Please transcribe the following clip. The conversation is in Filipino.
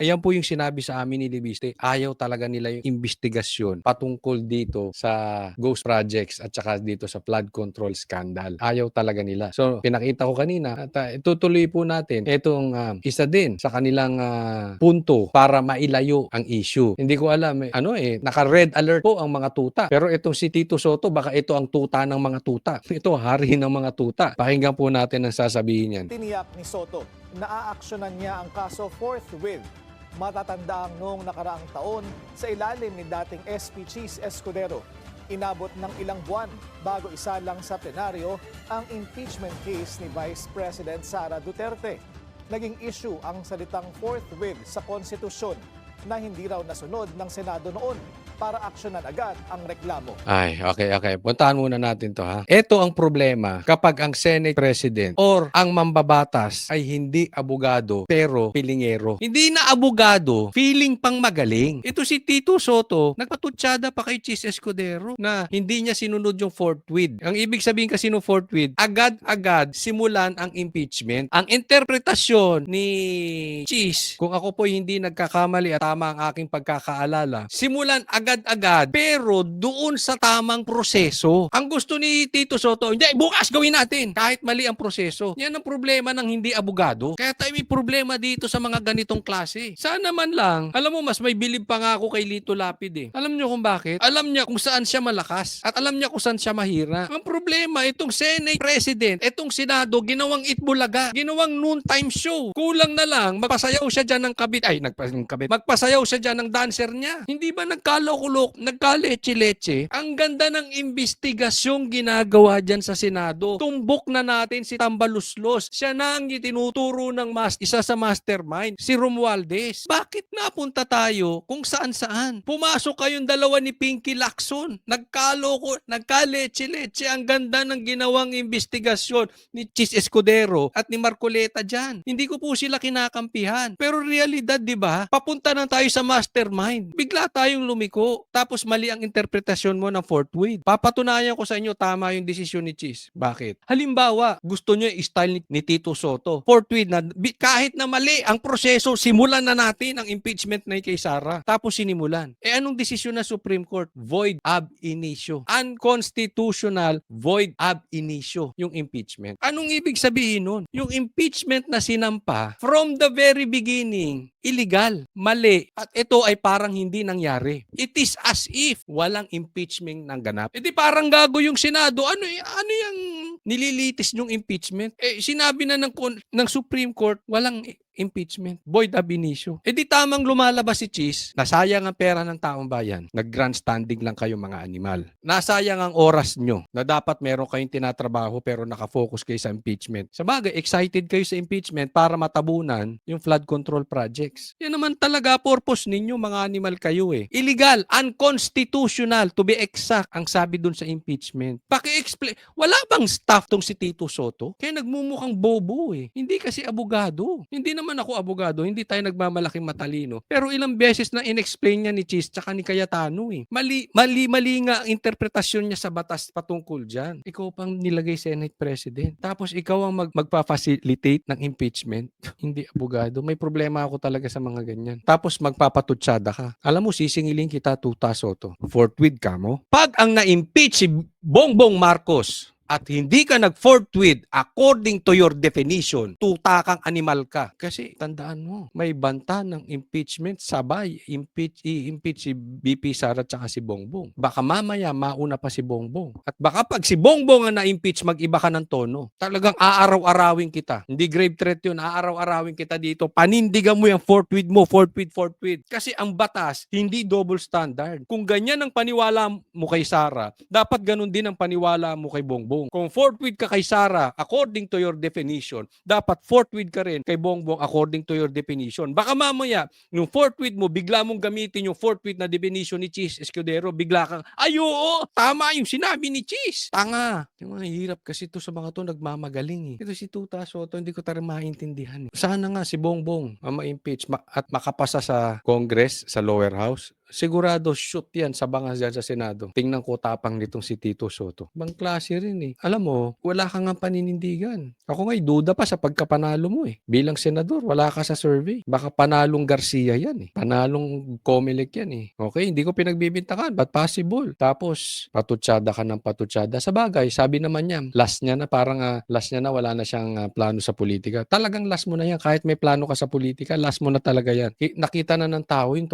Ayan po yung sinabi sa amin ni Libiste, ayaw talaga nila yung investigasyon patungkol dito sa ghost projects at saka dito sa flood control scandal. Ayaw talaga nila. So, pinakita ko kanina at itutuloy po natin itong isa din sa kanilang punto para mailayo ang issue. Hindi ko alam, naka-red alert po ang mga tuta. Pero itong si Tito Soto, baka ito ang tuta ng mga tuta. Ito, hari ng mga tuta. Pakinggan po natin ang sasabihin niyan. Tiniyak ni Soto na aaksyonan niya ang kaso forthwith. Matatandaang noong nakaraang taon sa ilalim ni dating SP Cheese Escudero. Inabot ng ilang buwan bago isalang sa plenaryo ang impeachment case ni Vice President Sara Duterte. Naging issue ang salitang forthwith sa konstitusyon na hindi raw nasunod ng Senado noon para aksyonan agad ang reklamo. Ay, okay. Puntahan muna natin to ha. Ito ang problema kapag ang Senate President or ang mambabatas ay hindi abogado pero pilingero. Hindi na abogado, feeling pang magaling. Ito si Tito Soto, nagpatutsada pa kay Cheese Escudero na hindi niya sinunod yung forthwith. Ang ibig sabihin kasi ng forthwith, agad-agad simulan ang impeachment. Ang interpretasyon ni Cheese, kung ako po hindi nagkakamali at tama ang aking pagkakaalala, simulan agad-agad pero doon sa tamang proseso. Ang gusto ni Tito Soto, hindi, bukas gawin natin kahit mali ang proseso. Yan ang problema ng hindi abogado. Kaya tayo may problema dito sa mga ganitong klase. Sana man lang, alam mo, mas may bilib pa nga ako kay Lito Lapid eh. Alam niyo kung bakit? Alam niya kung saan siya malakas at alam niya kung saan siya mahira. Ang problema, itong Senate President, itong Senado, ginawang itbulaga, ginawang noontime show. Kulang na lang, magpasayaw siya dyan ng magpasayaw siya dyan ng dancer niya. Hindi ba nagkalokulok, nagkaleche-leche? Ang ganda ng investigasyong ginagawa dyan sa Senado. Tumbok na natin si Tambaluslos. Siya na ang itinuturo ng isa sa mastermind, si Romualdez. Bakit napunta tayo kung saan-saan? Pumasok kayong dalawa ni Pinky Lacson. Nagkaleche-leche. Ang ganda ng ginawang investigasyon ni Cheese Escudero at ni Marcoleta dyan. Hindi ko po sila kinakampihan. Pero realidad, di ba? Papunta na tayo sa mastermind. Bigla tayong lumiko. Tapos mali ang interpretasyon mo ng forthwith. Papatunayan ko sa inyo tama yung desisyon ni Cheese. Bakit? Halimbawa, gusto nyo yung style ni Tito Soto. Forthwith na kahit na mali ang proseso, simulan na natin ang impeachment na kay Sara. Tapos sinimulan. Anong desisyon ng Supreme Court? Void ab initio. Unconstitutional void ab initio yung impeachment. Anong ibig sabihin nun? Yung impeachment na sinampa from the very beginning, illegal, mali, at ito ay parang hindi nangyari. It is as if walang impeachment nang ganap. Di parang gago yung Senado. Ano yung nililitis yung impeachment? Sinabi na ng Supreme Court, walang impeachment. Void ab initio. Di tamang lumalabas si Cheese, nasayang ang pera ng taong bayan. Nag-grandstanding lang kayo mga animal. Nasayang ang oras nyo na dapat meron kayong tinatrabaho pero nakafocus kayo sa impeachment. Sabagay, excited kayo sa impeachment para matabunan yung flood control projects. Yan naman talaga purpose ninyo, mga animal kayo eh. Illegal, unconstitutional to be exact ang sabi dun sa impeachment. Paki-explain. Wala bang staff tong si Tito Soto? Kaya nagmumukhang bobo eh. Hindi kasi abogado. Hindi naman ako abogado, hindi tayo nagmamalaking matalino. Pero ilang beses na inexplain niya ni Cheese tsaka ni Cayetano eh. Mali nga ang interpretasyon niya sa batas patungkol dyan. Ikaw pang nilagay Senate President. Tapos ikaw ang magpa-facilitate ng impeachment. Hindi abogado. May problema ako talaga sa mga ganyan. Tapos magpapatutsada ka. Alam mo, sisingilin kita, Tuta Soto. Forthwith ka mo. Pag ang na-impeach si Bongbong Marcos, at hindi ka nag-forthwith according to your definition, tuta kang animal ka. Kasi tandaan mo, may banta ng impeachment, sabay, i-impeach si BP Sara at si Bongbong. Baka mamaya mauna pa si Bongbong. At baka pag si Bongbong ang na-impeach, mag-iba ka ng tono. Talagang aaraw-arawin kita. Hindi grave threat yun, aaraw-arawin kita dito. Panindigan mo yung forthwith mo, forthwith. Kasi ang batas, hindi double standard. Kung ganyan ang paniwala mo kay Sara, dapat ganun din ang paniwala mo kay Bongbong. Kung forthwith ka kay Sara according to your definition, dapat forthwith ka rin kay Bongbong according to your definition. Baka mamaya, yung forthwith mo, bigla mong gamitin yung forthwith na definition ni Cheese Escudero, bigla kang, oo, tama yung sinabi ni Cheese. Tanga. Yung mga hirap kasi ito sa mga to nagmamagaling eh. Ito si Tuta Soto, hindi ko talaga maintindihan. Sana nga si Bongbong ang ma-impeach at makapasa sa Congress, sa lower house. sigurado shoot yan sa bangas dyan sa Senado. Tingnan ko tapang nitong si Tito Soto. Ibang klase rin eh. Alam mo, wala ka nga paninindigan. Ako nga'y duda pa sa pagkapanalo mo eh. Bilang senador, wala ka sa survey. Baka panalong Garcia yan eh. Panalong Comelec yan eh. Okay, hindi ko pinagbibintangan. But possible. Tapos, patutsada ka ng patutsada. Sa bagay, sabi naman niya, last niya na parang last niya na wala na siyang plano sa politika. Talagang last mo na yan. Kahit may plano ka sa politika, last mo na talaga yan. Nakita na ng tao yung